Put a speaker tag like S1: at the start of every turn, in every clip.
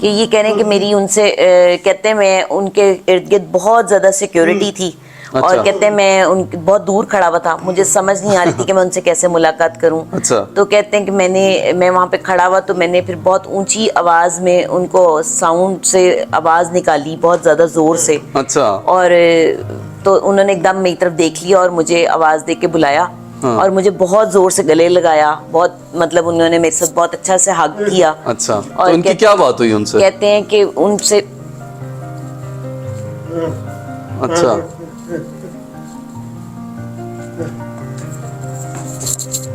S1: کہ یہ کہہ رہے ہیں کہ میری ان سے کہتے ہیں میں ان کے ارد گرد بہت زیادہ سیکیورٹی تھی اور کہتے ہیں میں ان بہت دور کھڑا ہوا تھا, مجھے سمجھ نہیں آ رہی تھی کہ میں ان سے کیسے ملاقات کروں. تو کہتے ہیں کہ میں وہاں پہ کھڑا ہوا تو میں نے پھر بہت اونچی آواز میں ان کو ساؤنڈ سے آواز نکالی بہت زیادہ زور سے, اور تو انہوں نے ایک دم میری طرف دیکھ لیا اور مجھے آواز دے کے بلایا اور مجھے بہت زور سے گلے لگایا, بہت مطلب انہوں نے میرے ساتھ بہت اچھا سے ہگ کیا.
S2: اور ان کی کیا بات ہوئی ان سے؟
S1: کہتے ہیں کہ ان سے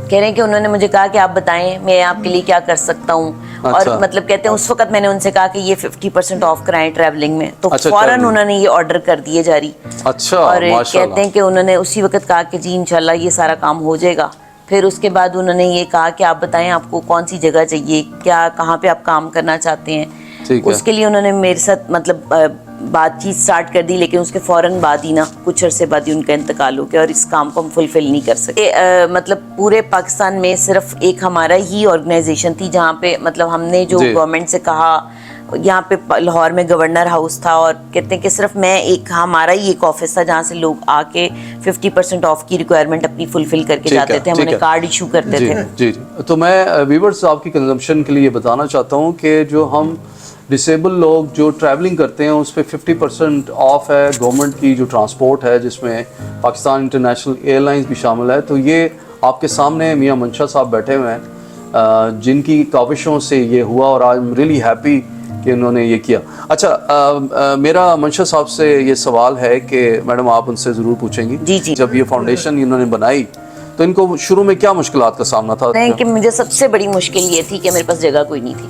S1: کہہ رہے ہیں کہ انہوں نے مجھے کہا کہ آپ بتائیں میں آپ کے لیے کیا کر سکتا ہوں, اور مطلب کہتے ہیں اس وقت میں نے ان سے کہا کہ یہ 50% آف کرائیں ٹریولنگ میں, تو فوراً انہوں نے یہ آرڈر کر دیے جاری. اور کہتے ہیں کہ انہوں نے اسی وقت کہا کہ جی انشاءاللہ یہ سارا کام ہو جائے گا. پھر اس کے بعد انہوں نے یہ کہا کہ آپ بتائیں آپ کو کون سی جگہ چاہیے, کیا کہاں پہ آپ کام کرنا چاہتے ہیں. اس کے لیے انہوں نے میرے ساتھ مطلب بات چیت سٹارٹ کر دی, لیکن اس کے فوراً بعد ہی نا کچھ عرصے بعد ہی ان کا انتقال ہو گیا اور اس کام کو ہم فلفل نہیں کر سکے. مطلب پورے پاکستان میں صرف ایک ہمارا ہی آرگنائزیشن تھی جہاں پہ مطلب ہم نے جو گورنمنٹ سے کہا, یہاں پہ لاہور میں گورنر ہاؤس تھا, اور کہتے ہیں کہ صرف میں ہمارا ہی ایک آفس تھا جہاں سے لوگ آ کے 50% آف کی ریکوائرمنٹ اپنی فلفل کر کے جاتے تھے, ہم انہیں کارڈ ایشو کرتے تھے.
S2: جی تو میں ویورز آپ کی کنزمپشن کے لیے بتانا چاہتا ہوں کہ جو ہم ڈسیبل لوگ جو ٹریولنگ کرتے ہیں اس پہ 50% آف ہے. گورنمنٹ کی جو ٹرانسپورٹ ہے جس میں پاکستان انٹرنیشنل ایئر لائنز بھی شامل ہے, تو یہ آپ کے سامنے میاں منشا صاحب بیٹھے ہوئے ہیں جن کی کاوشوں سے یہ ہوا, اور آئی ایم ریئلی ہیپی کہ انہوں نے یہ کیا. اچھا میرا منشا صاحب سے یہ سوال ہے کہ میڈم آپ ان سے ضرور پوچھیں گی,
S1: جی
S2: جب یہ فاؤنڈیشن انہوں نے بنائی تو ان کو شروع میں کیا مشکلات کا سامنا تھا؟
S1: کہ مجھے سب سے بڑی مشکل یہ تھی کہ میرے پاس جگہ کوئی نہیں تھی.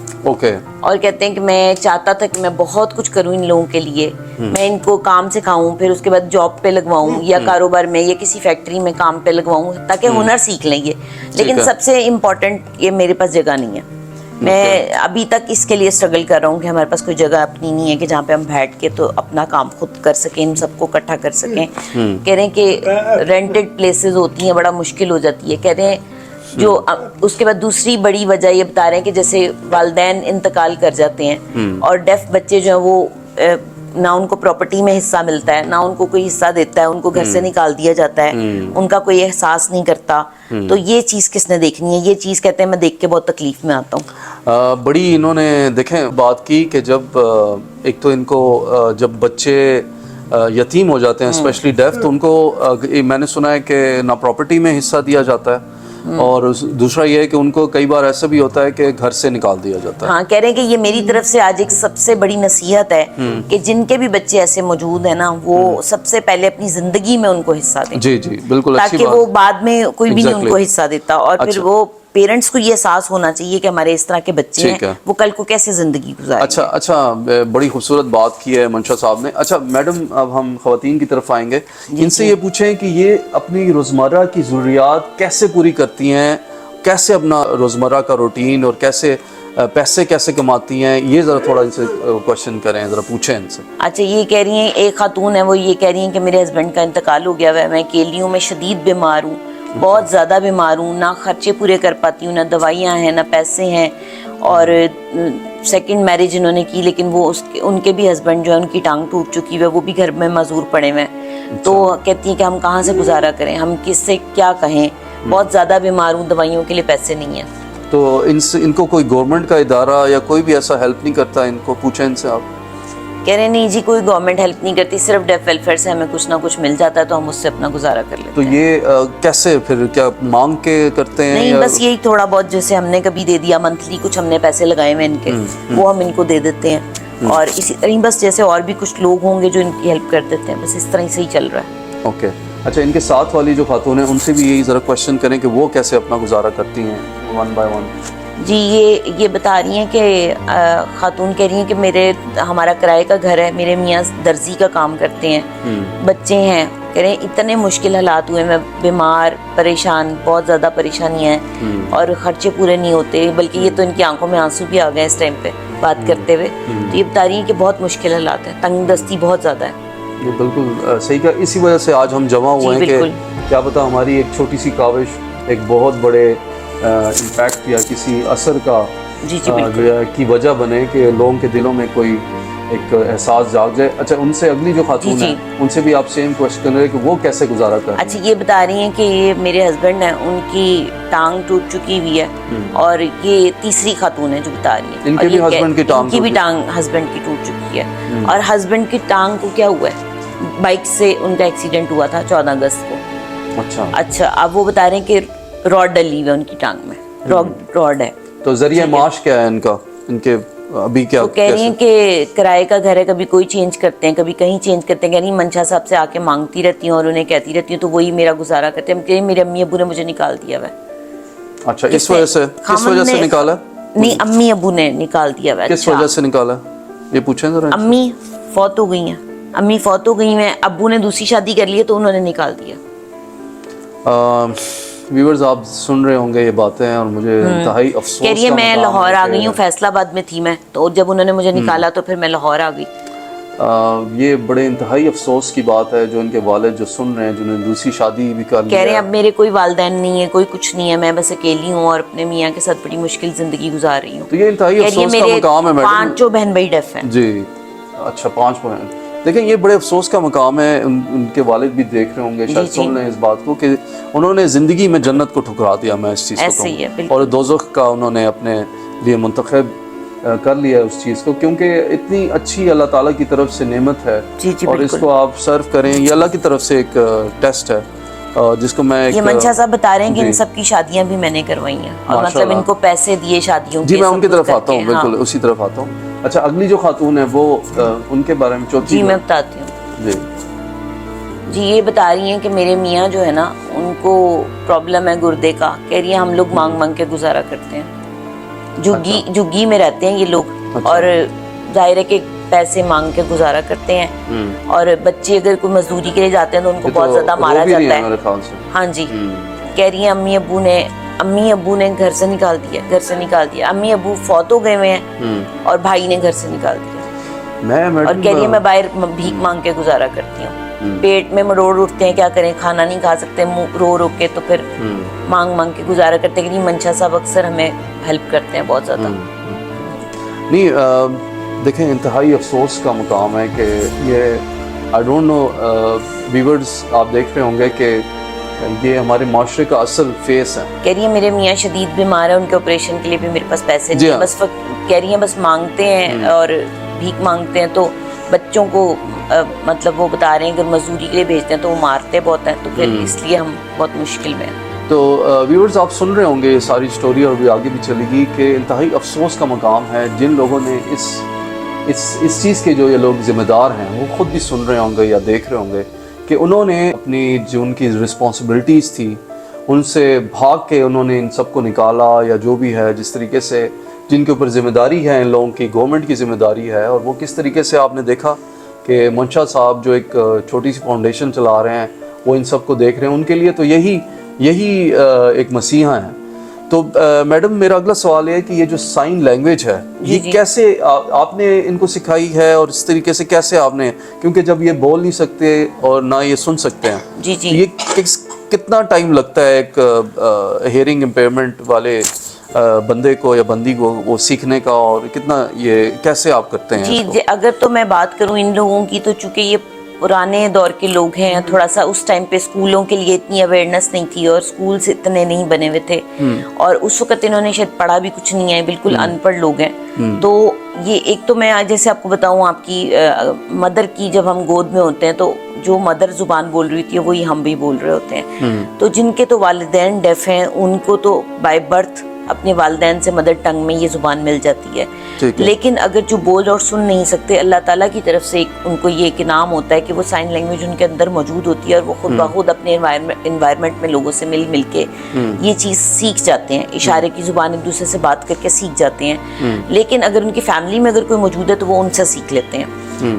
S1: اور کہتے ہیں کہ میں چاہتا تھا کہ میں بہت کچھ کروں ان لوگوں کے لیے, میں ان کو کام سکھاؤں, پھر اس کے بعد جاب پہ لگواؤں یا کاروبار میں یا کسی فیکٹری میں کام پہ لگواؤں تاکہ ہنر سیکھ لیں گے. لیکن سب سے امپورٹنٹ یہ میرے پاس جگہ نہیں ہے. میں ابھی تک اس کے لیے اسٹرگل کر رہا ہوں کہ ہمارے پاس کوئی جگہ اپنی نہیں ہے کہ جہاں پہ ہم بیٹھ کے تو اپنا کام خود کر سکیں, ان سب کو اکٹھا کر سکیں. کہہ رہے ہیں کہ رینٹڈ پلیسز ہوتی ہیں, بڑا مشکل ہو جاتی ہے. کہہ رہے ہیں جو اس کے بعد دوسری بڑی وجہ یہ بتا رہے ہیں کہ جیسے والدین انتقال کر جاتے ہیں اور ڈیف بچے جو ہیں وہ نہ ان کو پراپرٹی میں حصہ ملتا ہے, نہ ان کو کوئی حصہ دیتا ہے, ان کو گھر سے نکال دیا جاتا ہے, ان کا کوئی احساس نہیں کرتا. تو یہ چیز کس نے دیکھنی ہے, یہ چیز کہتے ہیں میں دیکھ کے بہت تکلیف میں آتا ہوں.
S2: بڑی انہوں نے دیکھیں بات کی کہ جب ایک تو ان کو جب بچے یتیم ہو جاتے ہیں اسپیشلی ڈیف, تو ان کو میں نے سنا ہے کہ نہ پراپرٹی میں حصہ دیا جاتا ہے, اور دوسرا یہ ہے کہ ان کو کئی بار ایسا بھی ہوتا ہے کہ گھر سے نکال دیا جاتا ہے.
S1: ہاں کہہ رہے ہیں کہ یہ میری طرف سے آج ایک سب سے بڑی نصیحت ہے کہ جن کے بھی بچے ایسے موجود ہیں نا, وہ سب سے پہلے اپنی زندگی میں ان کو حصہ دیں.
S2: جی بالکل,
S1: تاکہ وہ بعد میں کوئی بھی نہیں ان کو حصہ دیتا, اور پھر وہ پیرنٹس کو یہ احساس ہونا چاہیے کہ ہمارے اس طرح کے بچے ہیں وہ کل کو کیسے زندگی گزاریں.
S2: اچھا بڑی خوبصورت بات کی ہے منشا صاحب نے. اچھا میڈم اب ہم خواتین کی طرف آئیں گے, ان سے یہ پوچھیں کہ یہ اپنی روزمرہ کی ضروریات کیسے پوری کرتی ہیں, کیسے اپنا روزمرہ کا روٹین اور کیسے پیسے کیسے کماتی ہیں, یہ ذرا تھوڑا ان سے کوشچن کریں, ذرا پوچھیں ان سے.
S1: اچھا یہ کہہ رہی ہیں ایک خاتون ہے, وہ یہ کہہ رہی ہیں کہ میرے ہسبینڈ کا انتقال ہو گیا ہے, میں اکیلی ہوں, میں شدید بیمار ہوں, بہت زیادہ بیمار ہوں, نہ خرچے پورے کر پاتی ہوں, نہ دوائیاں ہیں, نہ پیسے ہیں, اور سیکنڈ میرج انہوں نے کی لیکن وہ ان کے بھی ہسبینڈ جو ہے ان کی ٹانگ ٹوٹ چکی ہے, وہ بھی گھر میں معذور پڑے ہوئے ہیں. تو کہتی ہیں کہ ہم کہاں سے گزارا کریں, ہم کس سے کیا کہیں, بہت زیادہ بیمار ہوں, دوائیوں کے لیے پیسے نہیں ہیں.
S2: تو ان کو کوئی گورنمنٹ کا ادارہ یا کوئی بھی ایسا ہیلپ نہیں کرتا, ان کو پوچھیں ان سے آپ.
S1: کہہ رہے نہیں جی کوئی گورنمنٹ ہیلپ نہیں کرتی, صرف ڈیف ویلفیئر سے ہمیں کچھ نہ کچھ مل جاتا ہے تو ہم اس سے اپنا گزارا کر لیتے ہیں.
S2: تو یہ کیسے پھر کیا مانگ کے کرتے ہیں؟
S1: نہیں بس یہی تھوڑا بہت جیسے ہم نے کبھی دے دیا, منتھلی کچھ ہم نے پیسے لگائے ہوئے ان کے, وہ ہم ان کو دے دیتے ہیں, اور اسی طرح بس جیسے اور بھی کچھ لوگ ہوں گے جو ان کی ہیلپ کر دیتے ہیں, بس اس طرح سے ہی چل رہا ہے.
S2: اوکے اچھا ان کے ساتھ والی جو خاتون ہیں ان سے بھی یہی ذرا کوشچن کریں کہ وہ کیسے اپنا گزارا کرتی ہیں ون بائی ون.
S1: جی یہ بتا رہی ہیں کہ خاتون کہہ رہی ہیں کہ ہمارا کرائے کا گھر ہے, میرے میاں درزی کا کام کرتے ہیں, بچے ہیں, کہہ رہے ہیں اتنے مشکل حالات ہوئے, میں بیمار پریشان, بہت زیادہ پریشانیاں ہیں, اور خرچے پورے نہیں ہوتے, بلکہ یہ تو ان کی آنکھوں میں آنسو بھی آ گئے اس ٹائم پہ بات کرتے ہوئے. تو یہ بتا رہی ہیں کہ بہت مشکل حالات ہیں, تنگ دستی بہت زیادہ ہے.
S2: بالکل صحیح کہا, اسی وجہ سے آج ہم جمع ہوئے ہیں کہ کیا پتا ہماری ایک چھوٹی سی کاوش ایک بہت بڑے امپیکٹ یا کسی اثر کا
S1: جی جی بالکل
S2: کی وجہ بنے کہ لوگوں کے دلوں میں کوئی ایک احساس جاگ جائے. اچھا ان سے اگلی جو خاتون ہیں ان سے بھی آپ سیم کوشچن کر رہے ہیں کہ وہ کیسے گزارا کریں.
S1: اچھا یہ بتا رہی ہیں کہ یہ میرے ہسبینڈ ہیں ان کی ٹانگ ٹوٹ چکی ہوئی ہے اور یہ تیسری خاتون ہے جو بتا رہی ہے
S2: ان کے بھی ہسبینڈ کی
S1: ٹانگ ہسبینڈ کی ٹوٹ چکی ہے اور ہسبینڈ کی ٹانگ کو کیا ہوا ہے بائک سے ان کا ایکسیڈنٹ ہوا تھا 14 اگست کو. اچھا اب وہ بتا رہے ہیں کہ راڈ ڈلی ہوئی ہے ان کی ٹانگ میں راڈ ہے.
S2: تو ذریعہ معاش کیا ہے ان کا ان کے ابھی کیا
S1: وہ کہہ رہی ہیں کہ کرائے کا گھر ہے کبھی کوئی چینج کرتے ہیں کبھی کہیں چینج کرتے ہیں. کہہ رہی ہیں منشا صاحب سے آ کے مانگتی رہتی ہوں اور انہیں کہتی رہتی ہوں تو وہی میرا گزارا کرتے ہیں. کہہ رہی ہیں میرے امی ابو نے مجھے نکال دیا ہوا.
S2: اچھا اس وجہ سے کس وجہ سے نکالا؟
S1: نہیں امی ابو نے نکال دیا ہوا.
S2: کس وجہ سے نکالا یہ پوچھیں ذرا.
S1: امی فوت ہو گئی ہیں امی فوت ہو گئی ہیں ابو نے دوسری شادی کر لی تو انہوں نے نکال دیا.
S2: ویورز آپ سن رہے ہوں گے یہ باتیں اور مجھے انتہائی افسوس.
S1: کہہ رہی ہے میں لاہور آ گئی ہوں فیصل آباد میں تھی میں تو جب انہوں نے مجھے نکالا تو پھر میں لاہور آ گئی.
S2: یہ بڑے انتہائی افسوس کی بات ہے جو ان کے والد جو سن رہے ہیں جنہوں نے دوسری شادی بھی کر لی.
S1: کہہ رہے ہیں اب میرے کوئی والدین نہیں ہے کوئی کچھ نہیں ہے میں بس اکیلی ہوں اور اپنے میاں کے ساتھ بڑی مشکل زندگی گزار رہی ہوں.
S2: تو یہ انتہائی افسوس کا مقام ہے میڈم.
S1: 5 بہن بھائی ڈیف ہیں.
S2: جی اچھا 5 بہن. دیکھیں یہ بڑے افسوس کا مقام ہے. ان کے والد بھی دیکھ رہے ہوں گے شاید سن لیں اس بات کو کہ انہوں نے زندگی میں جنت کو ٹھکرا دیا. میں اس چیز کو کہوں اور دوزخ کا انہوں نے اپنے لیے منتخب کر لیا اس چیز کو کیونکہ اتنی اچھی اللہ تعالیٰ کی طرف سے نعمت ہے اور اس کو آپ سرو کریں. یہ اللہ کی طرف سے ایک ٹیسٹ ہے جس کو میں
S1: یہ منشا صاحب بتا رہے ہیں کہ ان سب کی شادیاں بھی میں نے کروائی ہیں اور مطلب ان کو پیسے دیے شادیوں کے.
S2: جی میں ان کی طرف آتا ہوں بالکل اسی طرف آتا ہوں. اچھا اگلی جو خاتون ہے وہ ان کے بارے میں چوتھی.
S1: جی میں بتاتی ہوں. جی یہ بتا رہی ہیں کہ میرے میاں جو ہے نا ان کو پرابلم ہے گردے کا. کہہ رہی ہیں ہم لوگ مانگ مانگ کے گزارا کرتے ہیں. جھگی میں رہتے ہیں یہ لوگ اور ظاہر ہے کہ پیسے مانگ کے گزارا کرتے ہیں اور بچے اگر کوئی مزدوری کے لیے جاتے ہیں تو ان کو بہت زیادہ مارا جاتا ہے. ہاں جی کہہ رہی ہیں امی ابو نے گھر سے نکال دیا. امی ابو فوت ہو گئے ہوئے ہیں اور بھائی نے گھر سے نکال دیا. اور کہہ رہی ہے میں باہر بھیک مانگ کے گزارا کرتی ہوں. پیٹ میں مروڑ اٹھتے ہیں کیا کریں کھانا نہیں کھا سکتے رو رو کے تو پھر مانگ مانگ کے گزارا کرتے ہیں. منشا صاحب اکثر ہمیں ہیلپ کرتے ہیں بہت زیادہ.
S2: نہیں دیکھیں انتہائی افسوس کا مقام ہے کہ یہ آئی ڈونٹ نو ویورز آپ دیکھ رہے ہوں گے کہ یہ ہمارے معاشرے کا اصل فیس ہے.
S1: کہہ رہی ہے میرے میاں شدید بیمار ہیں ان کے آپریشن کے لیے بھی میرے پاس پیسے نہیں. بس کہہ رہی ہیں بس مانگتے ہیں اور بھیک مانگتے ہیں تو بچوں کو مطلب وہ بتا رہے ہیں اگر مزدوری کے لیے بھیجتے ہیں تو وہ مارتے بہت ہیں تو پھر اس لیے ہم بہت مشکل میں ہیں.
S2: تو ویورز آپ سن رہے ہوں گے یہ ساری سٹوری اور بھی آگے بھی چلے گی کہ انتہائی افسوس کا مقام ہے جن لوگوں نے اس چیز کے جو یہ لوگ ذمہ دار ہیں وہ خود بھی سن رہے ہوں گے یا دیکھ رہے ہوں گے کہ انہوں نے اپنی جو ان کی رسپانسبلٹیز تھی ان سے بھاگ کے انہوں نے ان سب کو نکالا یا جو بھی ہے جس طریقے سے جن کے اوپر ذمہ داری ہے ان لوگوں کی گورنمنٹ کی ذمہ داری ہے. اور وہ کس طریقے سے آپ نے دیکھا کہ منشا صاحب جو ایک چھوٹی سی فاؤنڈیشن چلا رہے ہیں وہ ان سب کو دیکھ رہے ہیں. ان کے لیے تو یہی ایک مسیحا ہے. تو میڈم میرا اگلا سوال ہے کہ یہ جو سائن لینگویج ہے یہ کیسے آپ نے ان کو سکھائی ہے اور اس طریقے سے کیسے آپ نے کیونکہ جب یہ بول نہیں سکتے اور نہ یہ سن سکتے ہیں یہ کتنا ٹائم لگتا ہے ایک ہیئرنگ امپیئرمنٹ والے بندے کو یا بندی کو وہ سیکھنے کا اور کتنا یہ کیسے آپ کرتے ہیں؟
S1: جی اگر تو میں بات کروں ان لوگوں کی تو چونکہ یہ پرانے دور کے لوگ ہیں تھوڑا سا اس ٹائم پہ اسکولوں کے لیے اتنی اویئرنیس نہیں تھی اور اسکولس اتنے نہیں بنے ہوئے تھے اور اس وقت انہوں نے شاید پڑھا بھی کچھ نہیں ہے بالکل ان پڑھ لوگ ہیں. تو یہ ایک تو میں جیسے آپ کو بتاؤں آپ کی مدر کی جب ہم گود میں ہوتے ہیں تو جو مدر زبان بول رہی ہوتی ہے وہی ہم بھی بول رہے ہوتے ہیں. تو جن کے تو والدین ڈیف ہیں ان کو تو بائی برتھ اپنے والدین سے مدر ٹنگ میں یہ زبان مل جاتی ہے. لیکن اگر جو بول اور سن نہیں سکتے اللہ تعالیٰ کی طرف سے ان کو یہ ایک انعام ہوتا ہے کہ وہ سائن لینگویج ان کے اندر موجود ہوتی ہے اور وہ خود بخود اپنے انوائرمنٹ میں لوگوں سے مل کے یہ چیز سیکھ جاتے ہیں. اشارے کی زبان ایک دوسرے سے بات کر کے سیکھ جاتے ہیں. لیکن اگر ان کی فیملی میں اگر کوئی موجود ہے تو وہ ان سے سیکھ لیتے ہیں.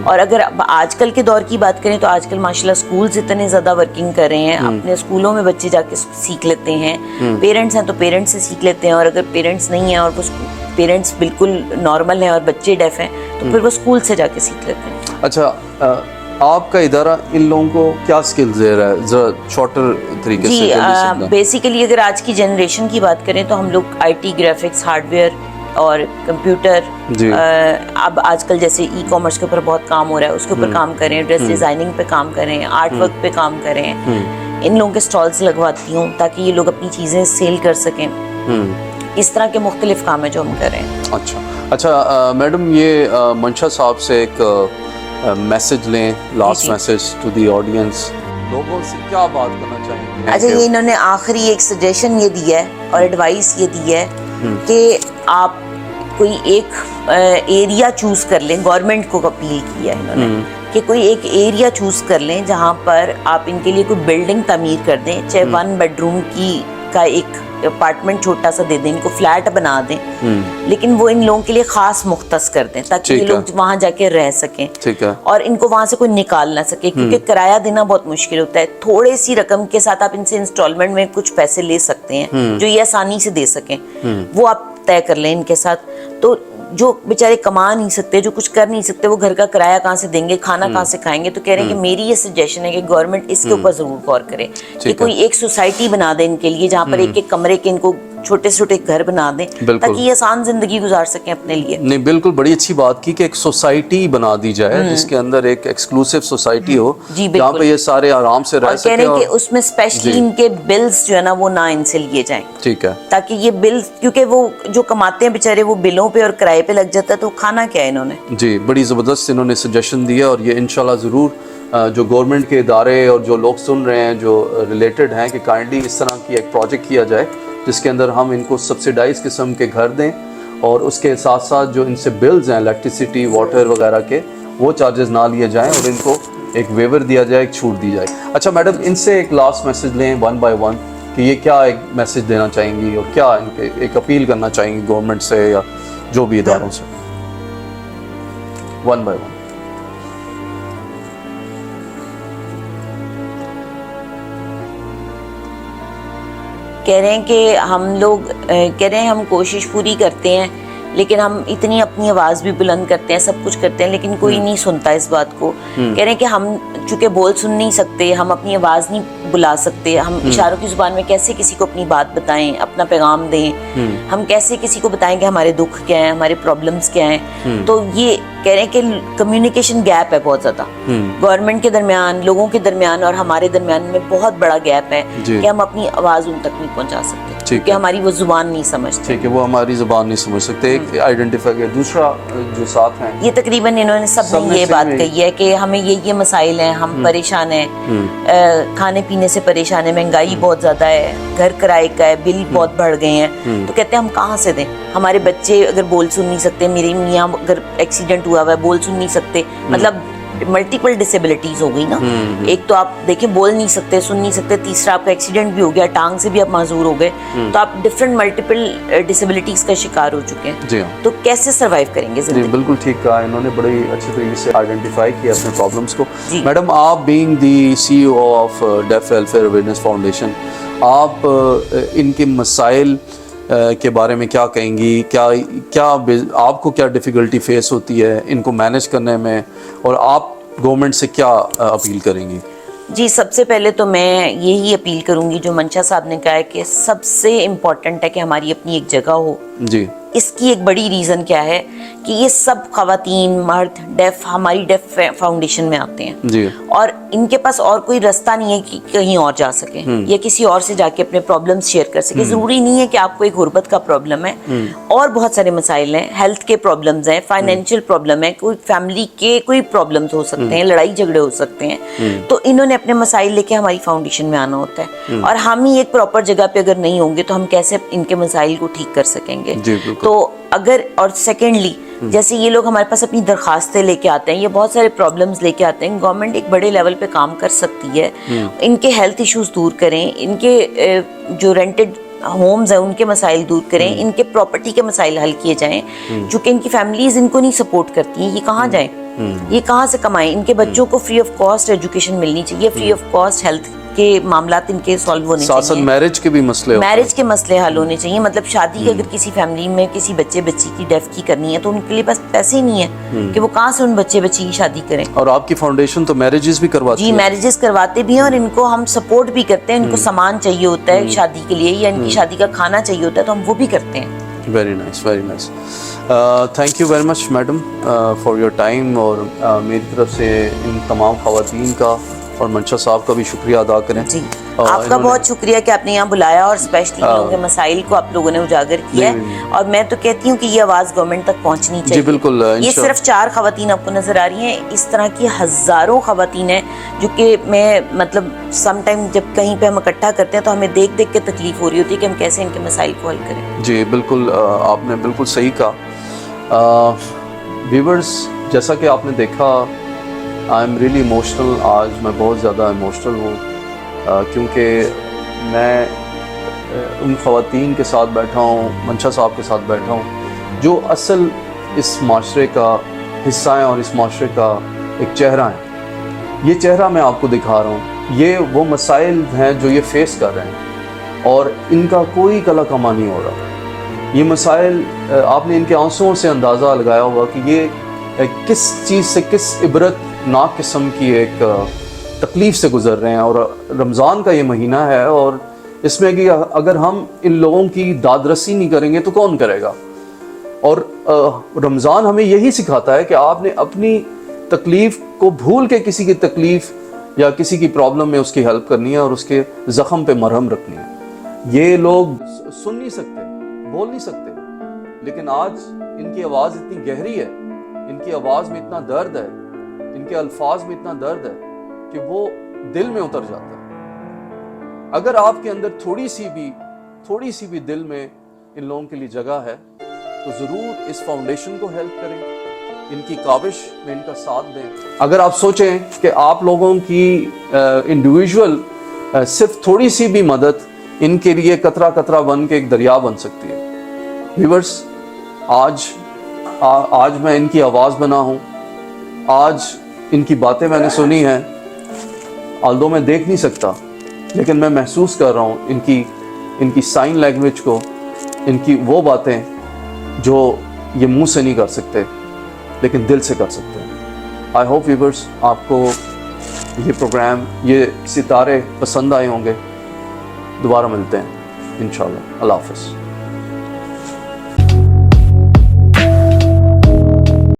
S1: اور اگر آج کل کے دور کی بات کریں تو آج کل ماشاء اللہ اسکولز اتنے زیادہ ورکنگ کر رہے ہیں اپنے اسکولوں میں بچے جا کے سیکھ لیتے ہیں. پیرنٹس ہیں تو پیرنٹس سے سیکھ لیتے ہیں اور اگر پیرنٹس نہیں ہیں اور وہ پیرنٹس بالکل نارمل ہیں اور بچے ڈیف ہیں تو پھر وہ اسکول سے جا کے سیکھ لیتے ہیں.
S2: اچھا آپ کا ادارہ ان لوگوں کو کیا سکلز دے رہا ہے ذرا شارٹر طریقے سے؟
S1: بیسیکلی اگر آج کی جنریشن کی بات کریں تو ہم لوگ I T graphics hard where اور کمپیوٹر. اب آج کل جیسے ای کامرس کے اوپر بہت کام ہو رہا ہے, اس کے اوپر کام کریں, ڈریس ڈیزائننگ پہ کام کریں, آرٹ ورک پہ کام کریں. ان لوگوں کے اسٹالس لگواتی ہوں تاکہ یہ لوگ اپنی چیزیں سیل کر سکیں. اس طرح کے مختلف کام ہیں جو ہم کر رہے ہیں.
S2: اچھا میڈم, یہ منشا صاحب سے ایک میسج لیں, last message to the audience, لوگوں سے کیا بات کرنا چاہیں گے؟
S1: اچھا, یہ انہوں نے آخری ایک سجیشن یہ دیا ہے اور ایڈوائس یہ دی ہے کہ آپ کوئی ایک ایریا چوز کر لیں. گورنمنٹ کو اپیل کیا ہے انہوں نے کہ کوئی ایک ایریا چوز کر لیں جہاں پر آپ ان کے لیے کوئی بلڈنگ تعمیر کر دیں, چاہے 1 بیڈ روم کا ایک اپارٹمنٹ چھوٹا سا دے دیں, ان کو فلیٹ بنا دیں, لیکن وہ ان لوگوں کے لیے خاص مختص کر دیں تاکہ یہ لوگ وہاں جا کے رہ سکیں اور ان کو وہاں سے کوئی نکال نہ سکے, کیونکہ کرایہ دینا بہت مشکل ہوتا ہے. تھوڑے سی رقم کے ساتھ آپ ان سے انسٹالمنٹ میں کچھ پیسے لے سکتے ہیں جو یہ آسانی سے دے سکیں, وہ آپ طے کر لیں ان کے ساتھ. تو جو بیچارے کما نہیں سکتے, جو کچھ کر نہیں سکتے, وہ گھر کا کرایہ کہاں سے دیں گے, کھانا کہاں سے کھائیں گے, تو کہہ رہے ہیں کہ میری یہ سجیشن ہے کہ گورنمنٹ اس کے اوپر ضرور غور کرے کہ کوئی ایک سوسائٹی بنا دے ان کے لیے جہاں پر ایک ایک کمرے کے ان کو چھوٹے چھوٹے گھر بنا دیں تاکہ یہ آسان زندگی گزار سکیں اپنے لیے.
S2: نہیں, بالکل بڑی اچھی بات کی کہ ایک سوسائٹی بنا دی جائے جس کے اندر ایک ایکسکلوسیو سوسائٹی ہو جہاں پہ یہ سارے آرام سے رہ سکیں.
S1: اور کہہ رہے ہیں کہ اس میں اسپیشلی ان کے بلز جو ہے نا وہ نہ ان سے لیے جائیں.
S2: ٹھیک ہے,
S1: تاکہ یہ بل, کیونکہ وہ جو کماتے ہیں بیچارے وہ بلوں پہ اور کرائے پہ لگ جاتا ہے, تو کھانا کیا ہے انہوں نے.
S2: جی, بڑی زبردست انہوں نے سجیشن دیا, اور یہ انشاءاللہ ضرور جو گورنمنٹ کے ادارے اور جو لوگ سن رہے ہیں جو ریلیٹڈ ہیں کہ کائنڈلی اس طرح کی ایک پروجیکٹ کیا جائے جس کے اندر ہم ان کو سبسیڈائز قسم کے گھر دیں, اور اس کے ساتھ ساتھ جو ان سے بلز ہیں الیکٹریسٹی واٹر وغیرہ کے وہ چارجز نہ لیے جائیں, اور ان کو ایک ویور دیا جائے, ایک چھوٹ دی جائے. اچھا میڈم, ان سے ایک لاسٹ میسج لیں 1 by 1 کہ یہ کیا ایک میسج دینا چاہیں گی اور کیا ان کے ایک اپیل کرنا چاہیں گی گورنمنٹ سے یا جو بھی اداروں سے. 1 by 1.
S1: کہہ رہے ہیں کہ ہم لوگ کہہ رہے ہیں ہم کوشش پوری کرتے ہیں, لیکن ہم اتنی اپنی آواز بھی بلند کرتے ہیں, سب کچھ کرتے ہیں, لیکن کوئی نہیں سنتا اس بات کو. کہہ رہے ہیں کہ ہم چونکہ بول سن نہیں سکتے, ہم اپنی آواز نہیں بلا سکتے, ہم اشاروں کی زبان میں کیسے کسی کو اپنی بات بتائیں, اپنا پیغام دیں, ہم کیسے کسی کو بتائیں کہ ہمارے دکھ کیا ہیں, ہمارے پرابلمس کیا ہیں. تو یہ کہہ رہے ہیں کہ کمیونیکیشن گیپ ہے بہت زیادہ گورنمنٹ کے درمیان, لوگوں کے درمیان اور ہمارے درمیان میں بہت بڑا گیپ ہے کہ ہم اپنی آواز ان تک نہیں پہنچا سکتے کیونکہ ہماری وہ زبان نہیں سمجھتے.
S2: ٹھیک ہے, وہ ہماری زبان نہیں سمجھ سکتے. ایک آئیڈینٹیفائی کیا. دوسرا جو ساتھ ہیں,
S1: یہ تقریباً انہوں نے سب نے یہ بات کہی ہے کہ ہمیں یہ مسائل ہیں, ہم پریشان ہیں, کھانے پینے سے پریشان ہیں, مہنگائی بہت زیادہ ہے, گھر کرائے کا ہے, بل بہت بڑھ گئے ہیں. تو کہتے ہیں ہم کہاں سے دیں, ہمارے بچے اگر بول سن نہیں سکتے, میری میاں اگر ایکسیڈنٹ ہوا ہوا ہے بول سن نہیں سکتے, مطلب ملٹیپل ڈسیبلٹیز ہو گئی نا. ایک تو آپ دیکھیں بول نہیں سکتے, سن نہیں سکتے, تیسرا آپ کا ایکسیڈنٹ بھی ہو گیا, ٹانگ سے بھی آپ معذور ہو گئے, تو آپ ڈفرینٹ ملٹیپل ڈسیبلٹیز کا شکار ہو چکے ہیں. تو کیسے سروائیو کریں گے زندگی.
S2: بالکل ٹھیک کہا, انہوں نے بڑی اچھی طریقے سے آئیڈینٹیفائی کیا اپنے پرابلمس کو. میڈم, آپ being the CEO of deaf welfare awareness foundation, آپ ان کے مسائل کے بارے میں کیا کہیں گی, کیا آپ کو کیا ڈیفیکلٹی فیس ہوتی ہے ان کو مینیج کرنے میں, اور آپ گورنمنٹ سے کیا اپیل کریں گی؟
S1: جی, سب سے پہلے تو میں یہی اپیل کروں گی جو منشا صاحب نے کہا ہے کہ سب سے امپورٹنٹ ہے کہ ہماری اپنی ایک جگہ ہو.
S2: جی,
S1: اس کی ایک بڑی ریزن کیا ہے کہ یہ سب خواتین مرد ڈیف ہماری ڈیف فاؤنڈیشن میں آتے ہیں
S2: جی,
S1: اور ان کے پاس اور کوئی رستہ نہیں ہے کہ کہیں اور جا سکیں یا کسی اور سے جا کے اپنے پرابلمس شیئر کر سکیں. ضروری نہیں ہے کہ آپ کو ایک غربت کا پرابلم ہے, اور بہت سارے مسائل ہیں, ہیلتھ کے پرابلمز ہیں, فائنینشیل پرابلم ہے, کوئی فیملی کے کوئی پرابلمز ہو سکتے ہیں, لڑائی جھگڑے ہو سکتے ہیں. تو انہوں نے اپنے مسائل لے کے ہماری فاؤنڈیشن میں آنا ہوتا ہے, اور ہم ہی ایک پراپر جگہ پہ اگر نہیں ہوں گے تو ہم کیسے ان کے مسائل کو ٹھیک کر سکیں گے. تو اگر, اور سیکنڈلی جیسے یہ لوگ ہمارے پاس اپنی درخواستیں لے کے آتے ہیں, یہ بہت سارے پرابلمز لے کے آتے ہیں, گورنمنٹ ایک بڑے لیول پہ کام کر سکتی ہے, ان کے ہیلتھ ایشوز دور کریں, ان کے جو رینٹڈ ہومز ہیں ان کے مسائل دور کریں, ان کے پراپرٹی کے مسائل حل کیے جائیں. چونکہ ان کی فیملیز ان کو نہیں سپورٹ کرتی ہیں, یہ کہاں جائیں, یہ کہاں سے کمائیں. ان کے بچوں کو فری آف کاسٹ ایجوکیشن ملنی چاہیے, فری آف کاسٹ ہیلتھ کے معاملات ان کے سالو ہونے چاہیے,
S2: ساتھ میرج کے بھی مسئلے,
S1: میرج کے مسئلے حل ہونے چاہیے. مطلب شادی اگر کسی فیملی میں کسی بچے بچی کی ڈیف کی کرنی ہے تو ان کے لیے بس پیسے ہی نہیں ہے کہ وہ کہاں سے ان بچے بچی کی شادی کریں.
S2: اور آپ کی فاؤنڈیشن تو میرجز بھی کرواتی ہے؟
S1: جی, میرجز کرواتے بھی ہیں, اور ان کو ہم سپورٹ بھی کرتے ہیں. ان کو سامان چاہیے ہوتا ہے شادی کے لیے, یا ان کی شادی کا کھانا چاہیے ہوتا ہے تو ہم وہ بھی کرتے ہیں.
S2: Very nice very nice. Thank you very much madam for your time, اور میری طرف سے ان تمام خواتین کا اور منشا صاحب کا بھی شکریہ ادا کریں.
S1: جی آپ کا بہت شکریہ کہ آپ نے یہاں بلایا اور اسپیشلی لوگوں کے مسائل کو آپ لوگوں نے اجاگر کیا ہے, اور میں تو کہتی ہوں کہ یہ آواز گورنمنٹ تک پہنچنی چاہیے.
S2: جی بالکل.
S1: یہ صرف 4 خواتین آپ کو نظر آ رہی ہیں, اس طرح کی ہزاروں خواتین ہیں جو کہ میں مطلب سم ٹائم جب کہیں پہ ہم اکٹھا کرتے ہیں تو ہمیں دیکھ دیکھ کے تکلیف ہو رہی ہوتی ہے کہ ہم کیسے ان کے مسائل کو حل کریں.
S2: جی بالکل, آپ نے بالکل صحیح کہا. ویورز, جیسا کہ آپ نے دیکھا, آئی ایم ریئلی ایموشنل. آج میں بہت زیادہ ایموشنل ہوں کیونکہ میں ان خواتین کے ساتھ بیٹھا ہوں, منشا صاحب کے ساتھ بیٹھا ہوں, جو اصل اس معاشرے کا حصہ ہیں اور اس معاشرے کا ایک چہرہ ہیں. یہ چہرہ میں آپ کو دکھا رہا ہوں. یہ وہ مسائل ہیں جو یہ فیس کر رہے ہیں اور ان کا کوئی کلا کما نہیں ہو رہا. یہ مسائل آپ نے ان کے آنسوؤں سے اندازہ لگایا ہوگا کہ یہ کس چیز سے, کس عبرت ناک قسم کی ایک تکلیف سے گزر رہے ہیں. اور رمضان کا یہ مہینہ ہے اور اس میں کہ اگر ہم ان لوگوں کی داد رسی نہیں کریں گے تو کون کرے گا. اور رمضان ہمیں یہی سکھاتا ہے کہ آپ نے اپنی تکلیف کو بھول کے کسی کی تکلیف یا کسی کی پرابلم میں اس کی ہیلپ کرنی ہے اور اس کے زخم پہ مرہم رکھنی ہے. یہ لوگ سن نہیں سکتے, بول نہیں سکتے, لیکن آج ان کی آواز اتنی گہری ہے, ان کی آواز میں اتنا درد ہے, ان کے الفاظ میں اتنا درد ہے کہ وہ دل میں اتر جاتا ہے. اگر آپ کے اندر تھوڑی سی بھی دل میں ان لوگوں کے لیے جگہ ہے تو ضرور اس فاؤنڈیشن کو ہیلپ کریں, ان کی کاوش میں ان کا ساتھ دیں. اگر آپ سوچیں کہ آپ لوگوں کی انڈیویجول صرف تھوڑی سی بھی مدد ان کے لیے قطرہ قطرہ بن کے ایک دریا بن سکتی ہے. ویورز, آج میں ان کی آواز بنا ہوں, آج ان کی باتیں میں نے سنی ہیں. آلدو میں دیکھ نہیں سکتا لیکن میں محسوس کر رہا ہوں ان کی سائن لینگویج کو, ان کی وہ باتیں جو یہ منہ سے نہیں کر سکتے لیکن دل سے کر سکتے ہیں. آئی ہوپ ویورز آپ کو یہ پروگرام, یہ ستارے پسند آئے ہوں گے. دوبارہ ملتے ہیں انشاءاللہ. اللہ حافظ.